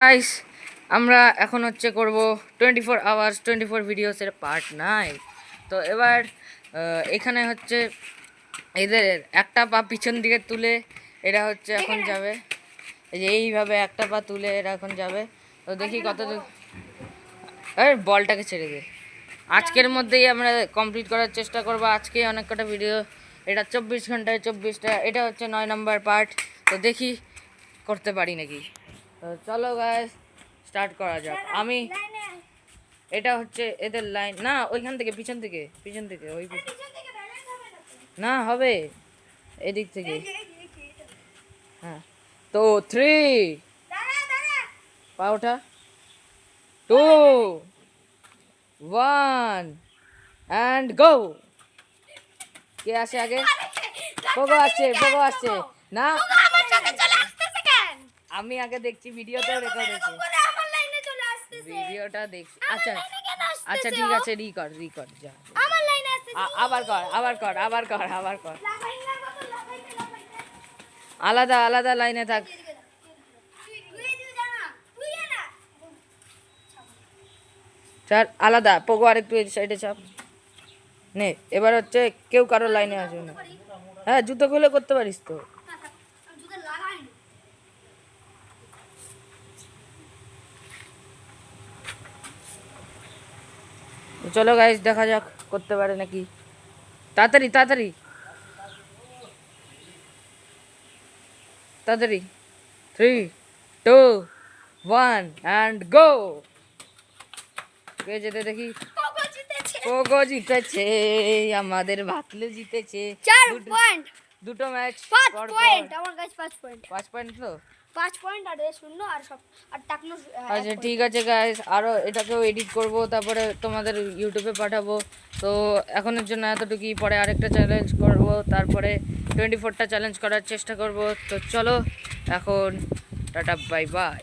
Guys আমরা এখন হচ্ছে করব 24 আওয়ার্স 24 ভিডিওসের পার্ট 9। তো এবার এখানে হচ্ছে এদের একটা পা পিছন দিকে তুলে এরা হচ্ছে এখন যাবে, এই যে এইভাবে একটা পা তুলে এরা এখন যাবে। তো দেখি কত দূর। বলটাকে ছেড়ে দে। আজকের মধ্যেই আমরা কমপ্লিট করার চেষ্টা করব। আজকেই অনেক কটা ভিডিও, এটা 24 ঘন্টায় 24টা, এটা হচ্ছে 9 নম্বর পার্ট। তো দেখি করতে পারি নাকি। তো চলো গাইস স্টার্ট করা যাক। আমি এটা হচ্ছে এদের লাইন না, ওইখান থেকে পিছন থেকে ওই না হবে এদিক থেকে। হ্যাঁ, তো 3 পা ওঠা, 2 1 অ্যান্ড গো। কে আসে আগে? পোগো আসছে না, আমি আগে দেখছি, ভিডিওতে রেকর্ড হয়েছে, ভিডিওটা দেখছি। আচ্ছা আচ্ছা ঠিক আছে, রিকর্ড যা। আবার কর আলাদা আলাদা লাইনে থাক। চার আলাদা। পোগো আরেকটু এই সাইডে চাপ নে। এবার হচ্ছে কেউ কারো লাইনে আসবে না। হ্যাঁ, জুতো খুলে করতে পারিস তো। চলো গাইস দেখা যাক করতে পারে নাকি। তাড়াতাড়ি 3 2 1 অ্যান্ড গো। কে যেতে দেখি? পোগো জিতেছে, আমাদের ভাতলে জিতেছে। 4 পয়েন্ট, দুটো ম্যাচ 5 পয়েন্ট আমার কাছে। 5 পয়েন্ট 5 পয়েন্ট তো 5 পয়েন্ট আর শূন্য আর সব আর টাকনো। আচ্ছা ঠিক আছে গাইস, আরও এটাকেও এডিট করব, তারপরে তোমাদের ইউটিউবে পাঠাবো। তো এখনের জন্য এতটুকুই, পরে আরেকটা চ্যালেঞ্জ করব, তারপরে 24টা চ্যালেঞ্জ করার চেষ্টা করব। তো চলো এখন টাটা, বাই বাই।